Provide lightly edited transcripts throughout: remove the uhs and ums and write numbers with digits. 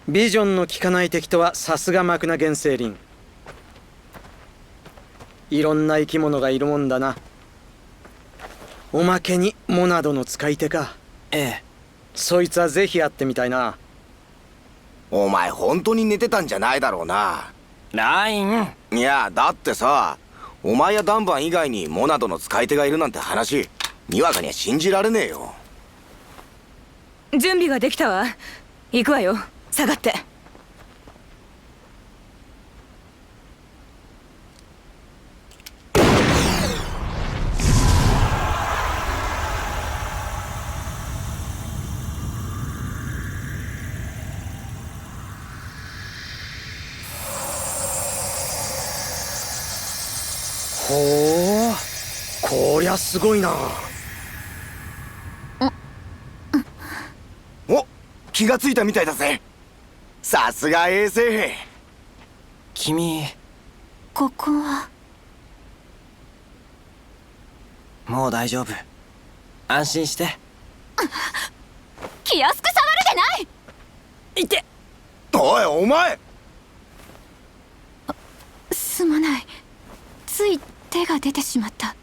ビジョンの効かない敵とはさすがマクナ原生林。いろんな生き物がいるもんだな。おまけにモナドの使い手か。ええ。そいつはぜひ会ってみたいな。お前本当に寝てたんじゃないだろうな。ライン。いやだってさ、お前やダンバン以外にモナドの使い手がいるなんて話、にわかには信じられねえよ。準備ができたわ。行くわよ。下がって。ほう、こりゃすごいな。お、気がついたみたいだぜ。さすが衛生兵。君、ここは。もう大丈夫。安心して。気安く触るでない。いて。おいお前。すまない。つい手が出てしまった。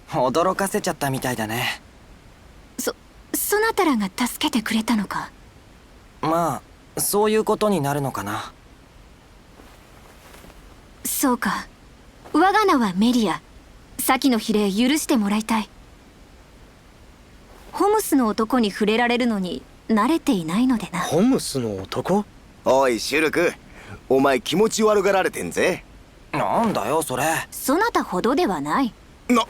驚かせちゃったみたいだね。そなたらが助けてくれたのか。まあそういうことになるのかな。そうか。我が名はメリア。先の比例許してもらいたい。ホムスの男に触れられるのに慣れていないのでな。ホムスの男？おいシュルク、お前気持ち悪がられてんぜ。なんだよそれ。そなたほどではない。な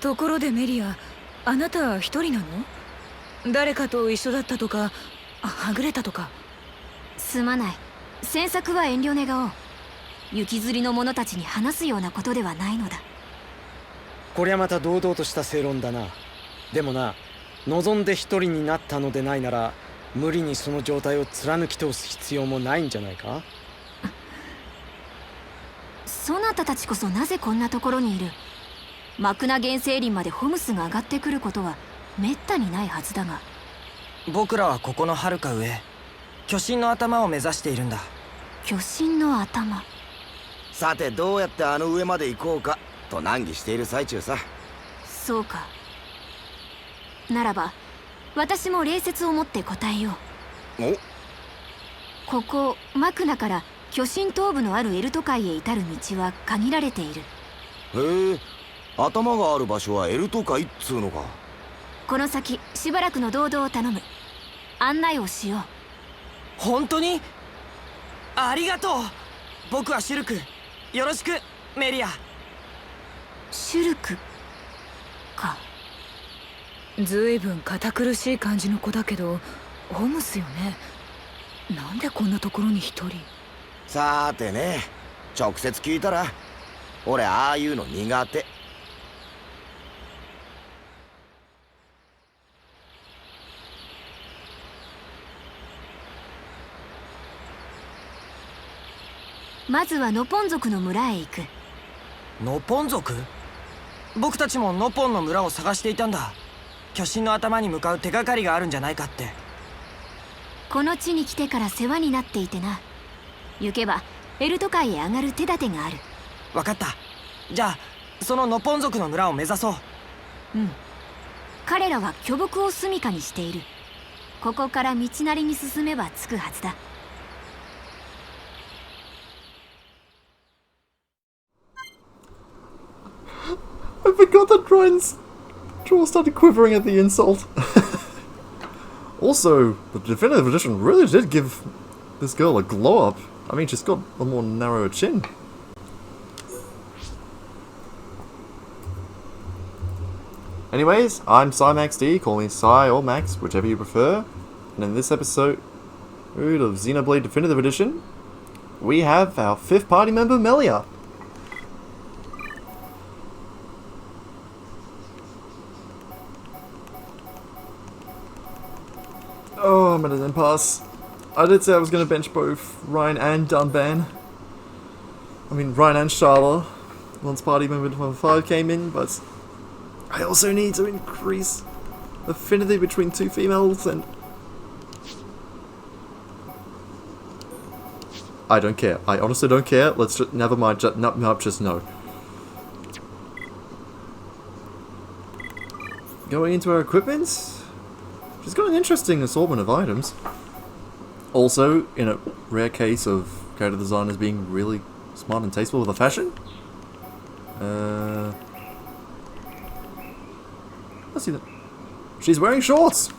ところでメリア、あなたは一人なの？誰かと一緒だったとか、はぐれたとか。すまない。詮索は遠慮願おう。雪吊りの者たちに話すようなことではないのだ。こりゃまた堂々とした正論だな。でもな、望んで一人になったのでないなら、無理にその状態を貫き通す必要もないんじゃないか？そなたたちこそなぜこんなところにいる？マクナ原生林までホムスが上がってくることはめったにないはずだが。僕らはここの遥か上、巨神の頭を目指しているんだ。巨神の頭。さてどうやってあの上まで行こうかと難儀している最中さ。そうか。ならば私も礼節を持って答えよう。ここマクナから巨神頭部のあるエルト海へ至る道は限られている。へえ、頭がある場所はエルト海っつうのか。この先しばらくの堂々を頼む。案内をしよう。本当に？ありがとう。僕はシュルク。よろしくメリア。シュルクか。ずいぶん堅苦しい感じの子だけどホムスよね。なんでこんなところに一人。さーてね、直接聞いたら俺ああいうの苦手。まずはノポン族の村へ行く。ノポン族？僕たちもノポンの村を探していたんだ。巨神の頭に向かう手がかりがあるんじゃないかって。この地に来てから世話になっていてな。行けばエルト海へ上がる手立てがある。分かった。じゃあそのノポン族の村を目指そう。うん。彼らは巨木を住処にしている。ここから道なりに進めば着くはずだ。I forgot that Ryan's jaw started quivering at the insult. Also, the definitive edition really did give this girl a glow up. I mean, she's got a more narrow chin. Anyways, I'm CyMaxD, call me Cy or Max, whichever you prefer. And in this episode of Xenoblade Definitive Edition, we have our 5th party member, Melia. Oh, I'm at an impasse. I did say I was going to bench both Ryan and Dunban. I mean, Ryan and Charlotte once party member number 5 came in, but I also need to increase affinity between two females and... I don't care. I honestly don't care. Let's just... Never mind. Just no. Going into our equipment, she's got an interesting assortment of items. Also, in a rare case of character designers being really smart and tasteful with the fashion. Let's see that. She's wearing shorts!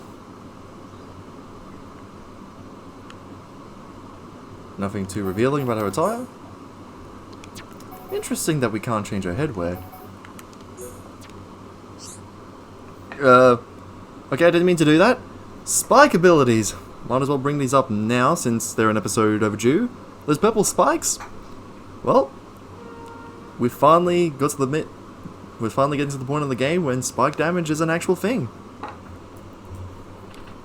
Nothing too revealing about her attire. Interesting that we can't change her headwear. Okay, I didn't mean to do that. Spike abilities. Might as well bring these up now since they're an episode overdue. Those purple spikes? Well, we finally got to the we're finally getting to the point in the game when spike damage is an actual thing.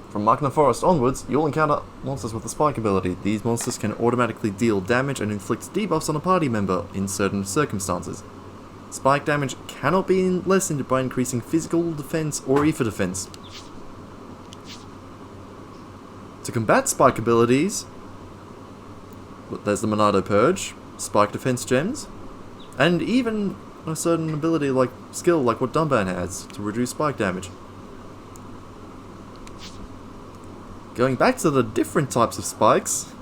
From Magna Forest onwards, you'll encounter monsters with the spike ability. These monsters can automatically deal damage and inflict debuffs on a party member in certain circumstances. Spike damage cannot be lessened by increasing physical defense or ether defense. To combat spike abilities, there's the Monado Purge, spike defense gems, and even a certain ability like skill like what Dunban has to reduce spike damage. Going back to the different types of spikes,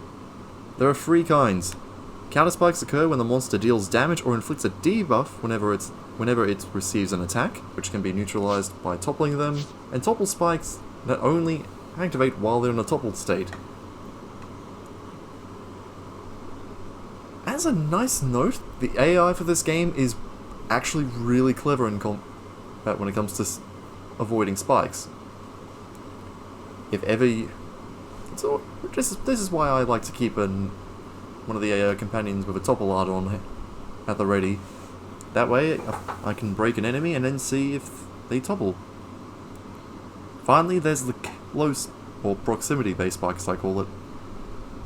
there are 3 kinds. Counter spikes occur when the monster deals damage or inflicts a debuff whenever it receives an attack, which can be neutralized by toppling them, and topple spikes that only activate while they're in a toppled state. As a nice note, the AI for this game is actually really clever in combat when it comes to avoiding spikes. If ever you... So, this is why I like to keep one of the AI companions with a topple art on at the ready. That way, I can break an enemy and then see if they topple. Finally, there's the close, or proximity-based spikes I call it.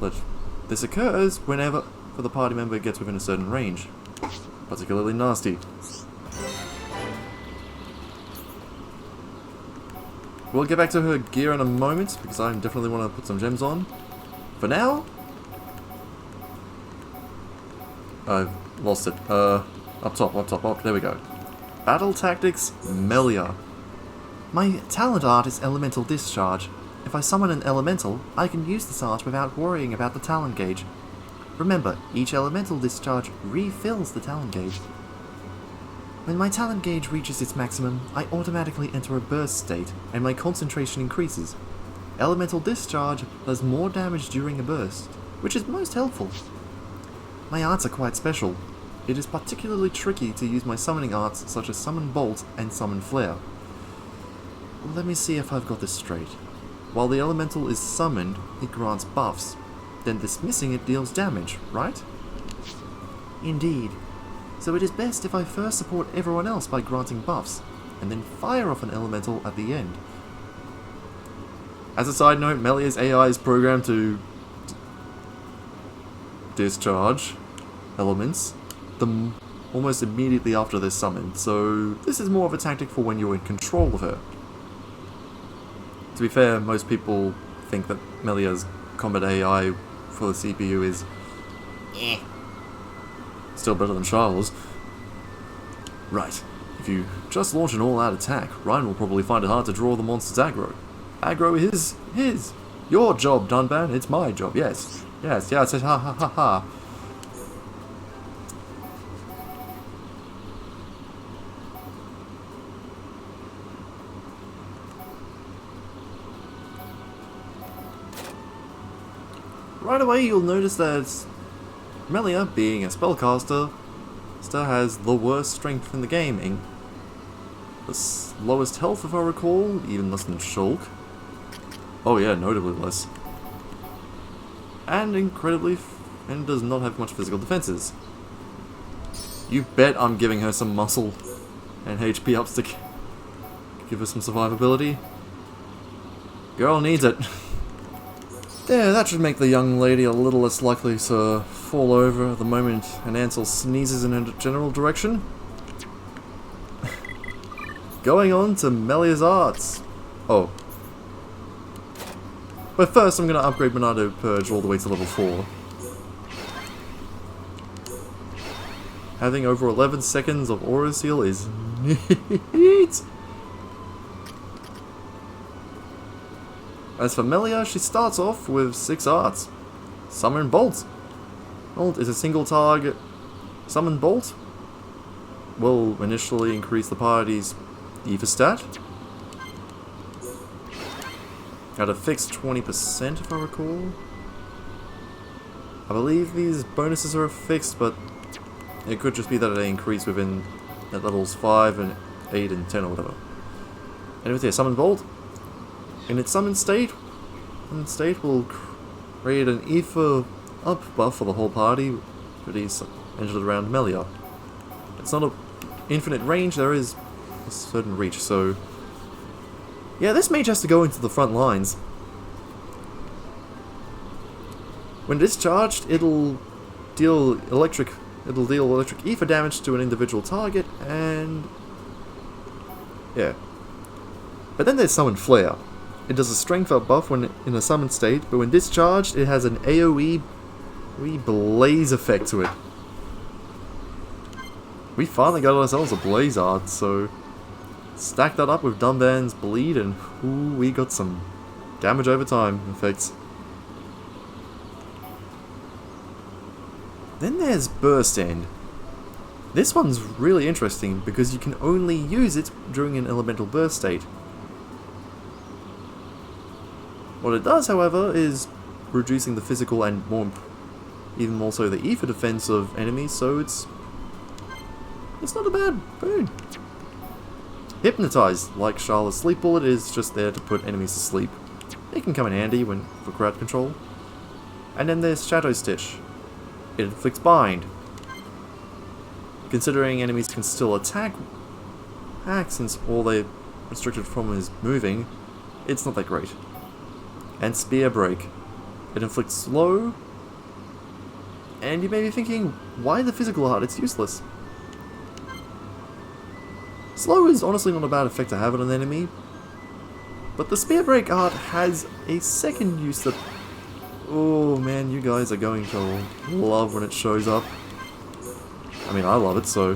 But this occurs whenever the party member gets within a certain range. Particularly nasty. We'll get back to her gear in a moment, because I definitely want to put some gems on. For now... I've lost it. Up top, there we go. Battle Tactics, Melia. My talent art is Elemental Discharge. If I summon an elemental, I can use this art without worrying about the talent gauge. Remember, each elemental discharge refills the talent gauge. When my talent gauge reaches its maximum, I automatically enter a burst state, and my concentration increases. Elemental Discharge does more damage during a burst, which is most helpful. My arts are quite special. It is particularly tricky to use my summoning arts such as Summon Bolt and Summon Flare. Let me see if I've got this straight. While the elemental is summoned, it grants buffs. Then dismissing it deals damage, right? Indeed. So it is best if I first support everyone else by granting buffs, and then fire off an elemental at the end. As a side note, Melia's AI is programmed to discharge elements almost immediately after they're summoned, so this is more of a tactic for when you're in control of her. To be fair, most people think that Melia's combat AI for the CPU is still better than Charles. Right, if you just launch an all-out attack, Ryan will probably find it hard to draw the monster's aggro. Aggro is his. Your job, Dunban, it's my job, yes. Yes, ha ha ha ha. Right away, you'll notice that Melia, being a spellcaster, still has the worst strength in the game. The lowest health, if I recall, even less than Shulk. Oh yeah, notably less. And and does not have much physical defenses. You bet I'm giving her some muscle and HP ups to give her some survivability. Girl needs it. There, that should make the young lady a little less likely to fall over the moment an Ansel sneezes in her general direction. going on to Melia's arts. Oh. But first I'm going to upgrade Monado Purge all the way to level 4. Having over 11 seconds of Aura Seal is neat. As for Melia, she starts off with 6 arts. Summon Bolt. Bolt is a single target. Summon Bolt will initially increase the party's Ether stat at a fixed 20% if I recall. I believe these bonuses are fixed, but it could just be that they increase within at levels 5 and 8 and 10 or whatever. And with here, Summon Bolt. In its summon state will create an Ether up buff for the whole party that is entered around Melia. It's not an infinite range, there is a certain reach, so yeah, this mage has to go into the front lines. When discharged, it'll deal electric ether damage to an individual target, and yeah. But then there's Summon Flare. It does a strength up buff when in a summon state, but when discharged, it has an AoE blaze effect to it. We finally got ourselves a blaze art, so stack that up with Dunban's bleed, and ooh, we got some damage over time effects. Then there's Burst End. This one's really interesting because you can only use it during an elemental burst state. What it does, however, is reducing the physical and even more so the ether defense of enemies, so it's not a bad boon. Hypnotize, like Charlotte's Sleep Bullet, is just there to put enemies to sleep. It can come in handy for crowd control. And then there's Shadow Stitch. It inflicts Bind. Considering enemies can still attack since all they're restricted from is moving, it's not that great. And Spear Break. It inflicts slow, and you may be thinking, why the physical art? It's useless. Slow is honestly not a bad effect to have on an enemy, but the Spear Break art has a second use that, oh man, you guys are going to love when it shows up. I mean, I love it, so.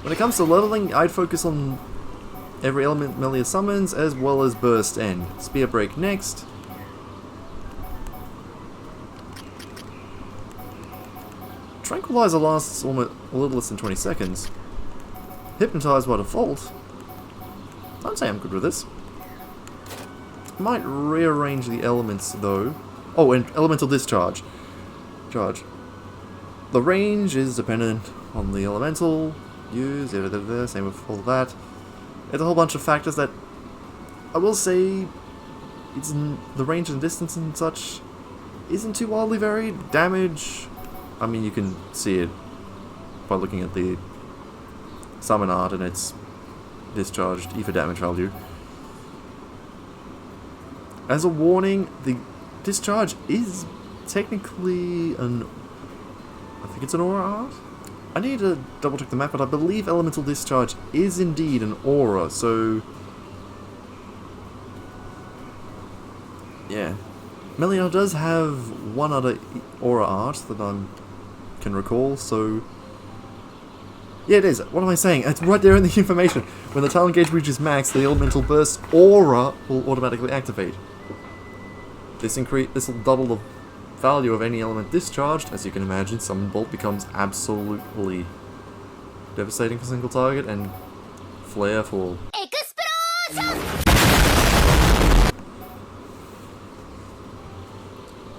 When it comes to leveling, I'd focus on every element Melia summons, as well as Burst End. Spear Break next. Tranquilizer lasts almost a little less than 20 seconds. Hypnotize by default. I'd say I'm good with this. Might rearrange the elements though. Oh, and Elemental Discharge. The range is dependent on the elemental used, same with all that. It's a whole bunch of factors that I will say the range and distance and such isn't too wildly varied. Damage, I mean, you can see it by looking at the summon art and its discharged ether damage value. As a warning, the discharge is technically I think it's an aura art? I need to double check the map, but I believe Elemental Discharge is indeed an aura, so yeah. Melia does have one other aura art that I can recall, so yeah, it is. What am I saying? It's right there in the information. When the talent gauge reaches max, the Elemental Burst aura will automatically activate. This will double the value of any element discharged. As you can imagine, Summon Bolt becomes absolutely devastating for single target, and Flare for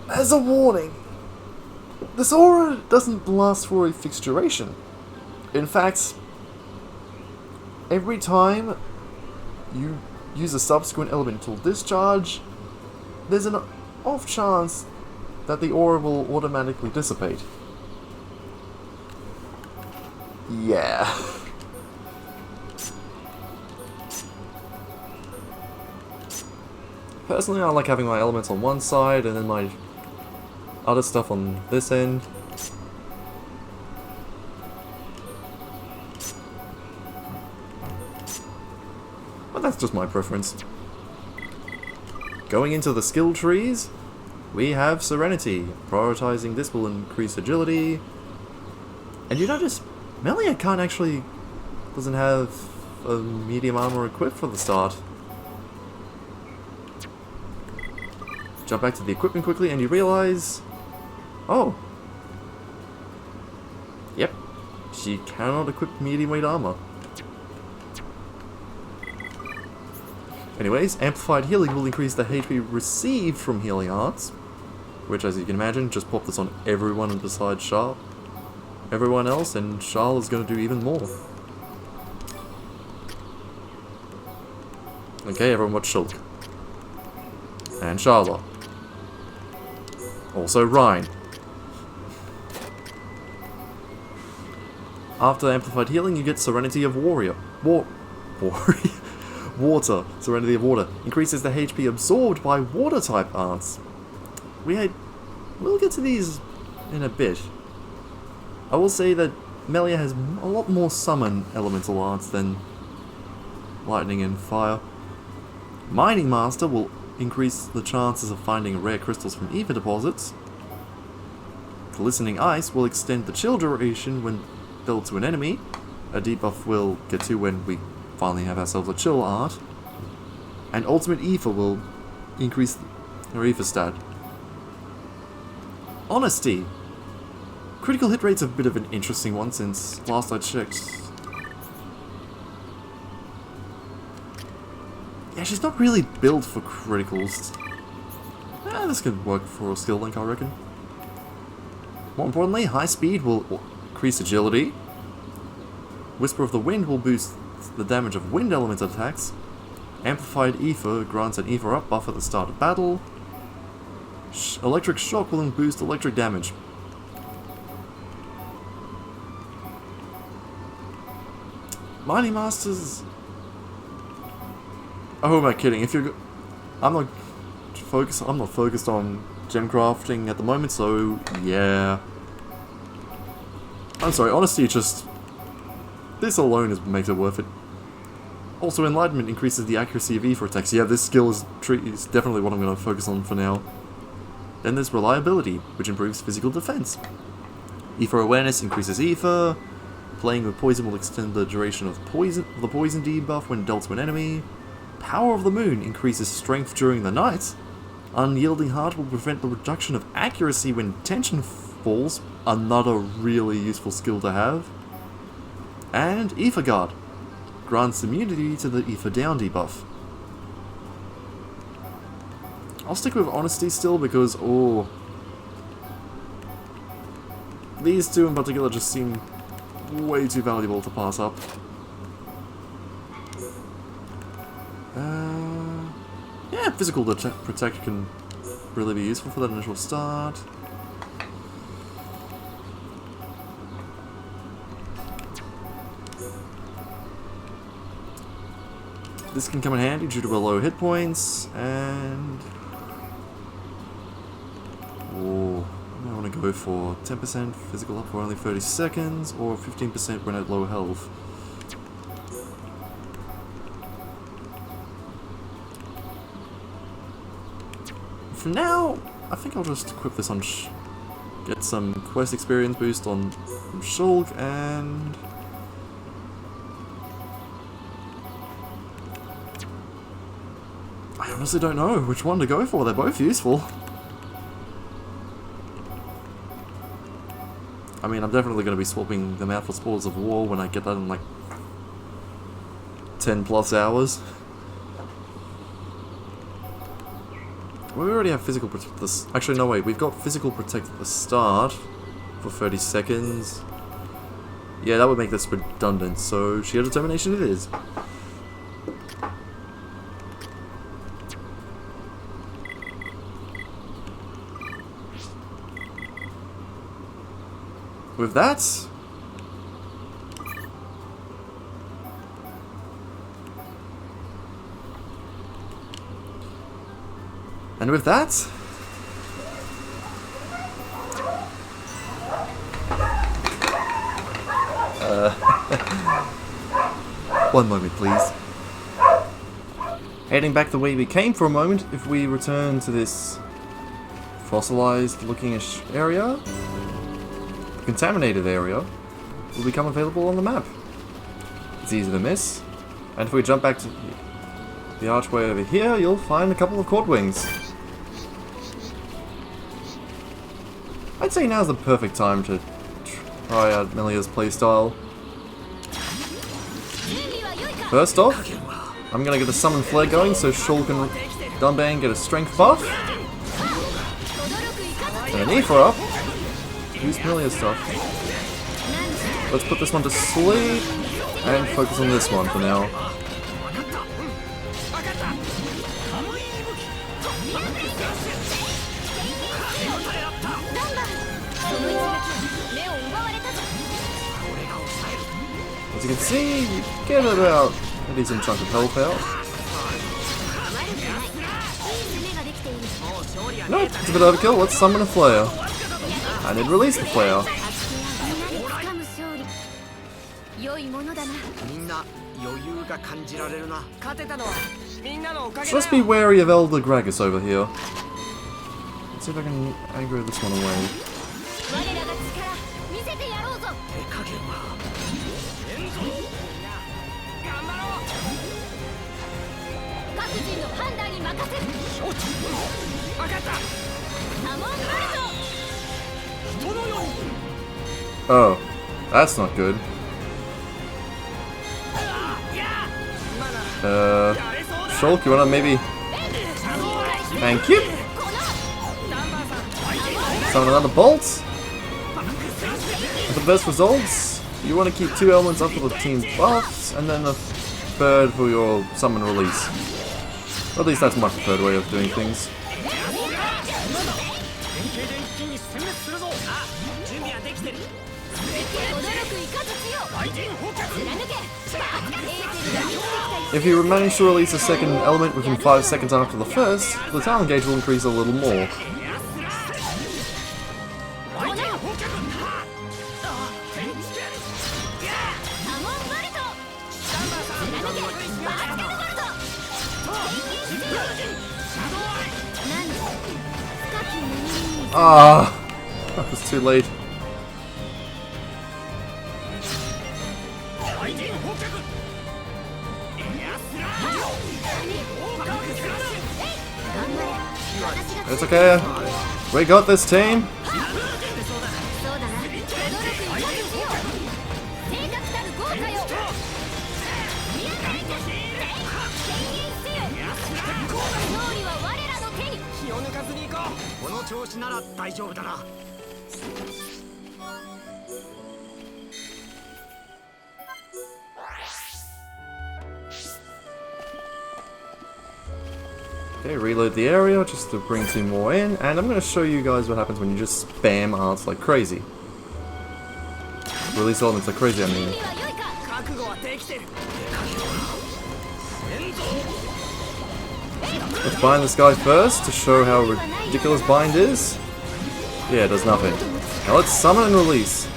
as a warning, this aura doesn't last for a fixed duration. In fact, every time you use a subsequent elemental discharge, there's an off chance that the aura will automatically dissipate. Yeah. Personally, I like having my elements on one side and then my other stuff on this end. but that's just my preference. Going into the skill trees, we have Serenity. Prioritizing this will increase agility. And you notice, Melia doesn't have a medium armor equipped for the start. Jump back to the equipment quickly and you realize... Oh. Yep. She cannot equip medium weight armor. Anyways, amplified healing will increase the HP received from healing arts. Which, as you can imagine, just pop this on everyone besides Charl. Everyone else, and Charl is going to do even more. Okay, everyone watch Shulk. And Charla. Also Rhine. After amplified healing, you get Serenity of Warrior. Water. Serenity of Water. Increases the HP absorbed by water-type arts. We'll get to these in a bit. I will say that Melia has a lot more summon elemental arts than lightning and fire. Mining Master will increase the chances of finding rare crystals from ether deposits. Glistening Ice will extend the chill duration when dealt to an enemy. A debuff we'll get to when we finally have ourselves a chill art. And Ultimate Ether will increase our ether stat. Honesty. Critical hit rate's a bit of an interesting one since last I checked. Yeah, she's not really built for criticals. This could work for a skill link, I reckon. More importantly, high speed will increase agility. Whisper of the Wind will boost the damage of wind element attacks. Amplified Ether grants an Ether up buff at the start of battle. Electric Shock will boost electric damage. Mining Masters... Oh, who am I kidding? I'm not focused on gem crafting at the moment, so yeah. I'm sorry, Honesty just... This alone makes it worth it. Also, Enlightenment increases the accuracy of Ether attacks. Yeah, this skill is definitely what I'm going to focus on for now. Then there's Reliability, which improves physical defense. Ether Awareness increases Ether. Playing with Poison will extend the duration of the Poison debuff when dealt to an enemy. Power of the Moon increases strength during the night. Unyielding Heart will prevent the reduction of accuracy when tension falls. Another really useful skill to have. And Ether Guard grants immunity to the Ether Down debuff. I'll stick with Honesty still because, these two in particular just seem way too valuable to pass up. Yeah, Physical Protect can really be useful for that initial start. This can come in handy due to low hit points, and... I want to go for 10% physical up for only 30 seconds, or 15% when at low health. For now, I think I'll just equip this on get some quest experience boost on Shulk, and... I honestly don't know which one to go for, they're both useful. I mean, I'm definitely going to be swapping them out for Spoils of War when I get that in like 10 plus hours. We already have Physical Protect at the... Actually, no wait, we've got Physical Protect at the start for 30 seconds. Yeah, that would make this redundant, so Sheer Determination it is. With that... And with that... One moment, please. Heading back the way we came for a moment, if we return to this fossilized looking-ish area, the contaminated area will become available on the map. It's easy to miss. And if we jump back to the archway over here, you'll find a couple of Cordwings. I'd say now's the perfect time to try out Melia's playstyle. First off, I'm gonna get the Summon Flare going so Shulk and Dunbang get a strength buff. And an Aoife up. Use Melia's stuff. Let's put this one to sleep and focus on this one for now. As you can see, you get about a decent chunk of health out. Nope, it's a bit overkill. Let's summon a flare. And then release the flare. Just be wary of Elder Gragas over here. Let's see if I can aggro this one away. Oh, that's not good. Shulk, you wanna maybe... Thank you! Summon another bolt! For the best results, you wanna keep 2 elements up for the team buffs, and then a third for your summon release. Or at least that's my preferred way of doing things. If you manage to release a second element within 5 seconds after the first, the talent gauge will increase a little more. Ah, that was too late. It's okay. We got this, team. Okay, reload the area just to bring 2 more in, and I'm going to show you guys what happens when you just spam arts like crazy. Release elements like crazy, I mean. Let's bind this guy first to show how ridiculous bind is. Yeah, it does nothing. Now let's summon and release.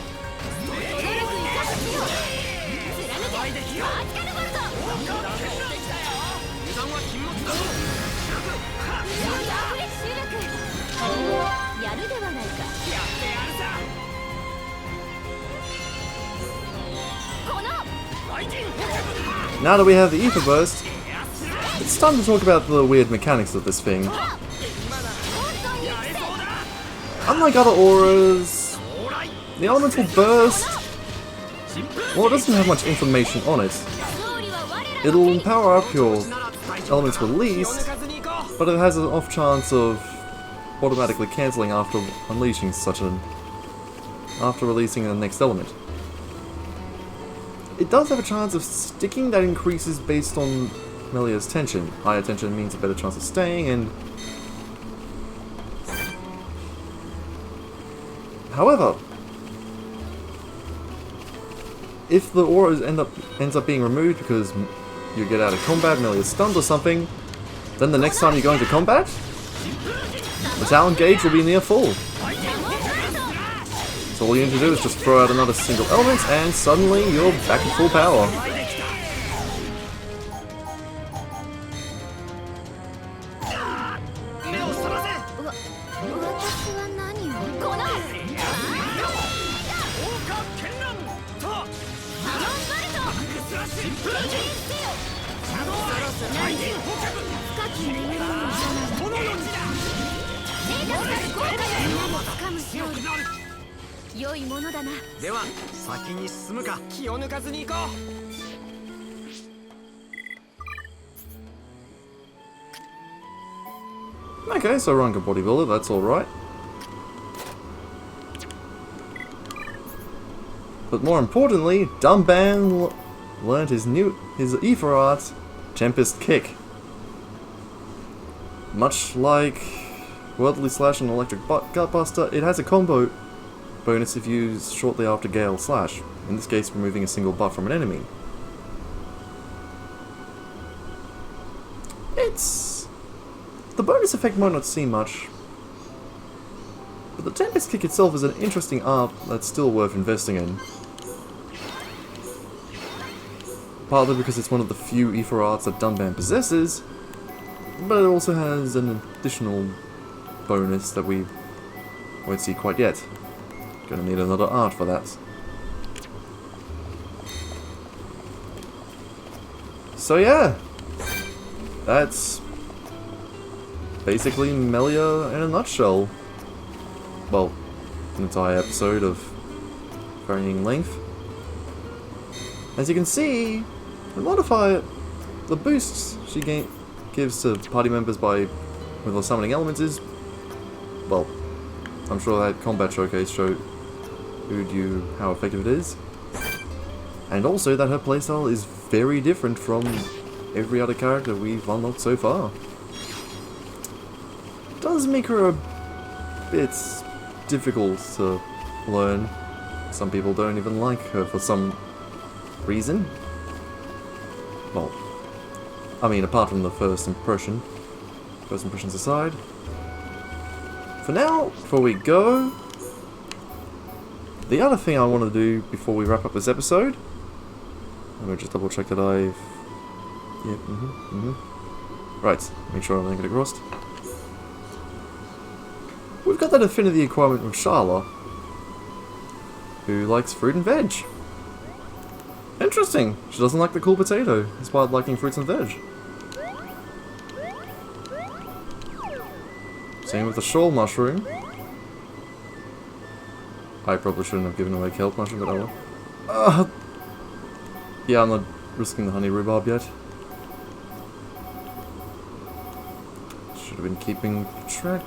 Now that we have the Aether Burst, it's time to talk about the weird mechanics of this thing. Unlike other auras, the elemental burst, well, it doesn't have much information on it. It'll power up your elements released, but it has an off chance of automatically cancelling after unleashing after releasing the next element. It does have a chance of sticking that increases based on Melia's tension. Higher tension means a better chance of staying, and... However, if the aura ends up being removed because you get out of combat, Melia's stunned or something, then the next time you go into combat, the talent gauge will be near full. So all you need to do is just throw out another single element, and suddenly you're back at full power. は何をこの深き眠りの良いものだな。では先に進むか。気を抜かずに行こう。Okay, so Ranka bodybuilder, that's alright. But more importantly, Dumban learned his Ether art, Tempest Kick. Much like Worldly Slash and Electric Gutbuster, it has a combo bonus if used shortly after Gale Slash, in this case removing a single buff from an enemy. The bonus effect might not seem much, but the Tempest Kick itself is an interesting art that's still worth investing in. Partly because it's one of the few Ether arts that Dunban possesses, but it also has an additional bonus that we won't see quite yet. Gonna need another art for that. So yeah, that's basically Melia in a nutshell. Well, an entire episode of varying length. As you can see, the modifier, the boosts she gives to party members with her summoning elements is, well, I'm sure that combat showcase showed you how effective it is. And also that her playstyle is very different from every other character we've unlocked so far. Does make her a bit difficult to learn. Some people don't even like her for some reason. Well, I mean, apart from the first impressions aside. For now, before we go, the other thing I want to do before we wrap up this episode, let me just double check that I've, right, make sure I don't get it crossed. We've got that affinity requirement from Sharla, who likes fruit and veg. Interesting, she doesn't like the cool potato, despite liking fruits and veg. Same with the shoal mushroom. I probably shouldn't have given away kelp mushroom, but oh well. Yeah, I'm not risking the honey rhubarb yet. Should have been keeping track.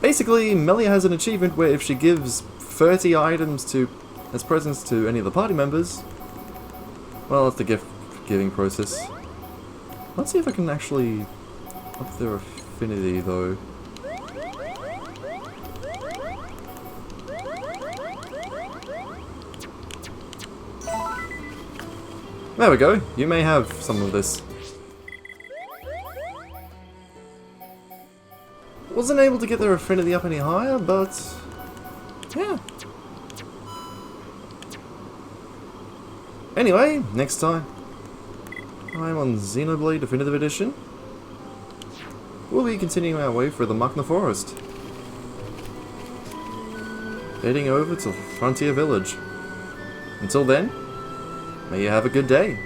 Basically, Melia has an achievement where if she gives 30 items as presents to any of the party members, well, it's the gift giving process. Let's see if I can actually up their affinity though. There we go, you may have some of this. Wasn't able to get their affinity up any higher, but yeah. Anyway, next time I'm on Xenoblade Definitive Edition. We'll be continuing our way through the Machna Forest, heading over to Frontier Village. Until then, may you have a good day.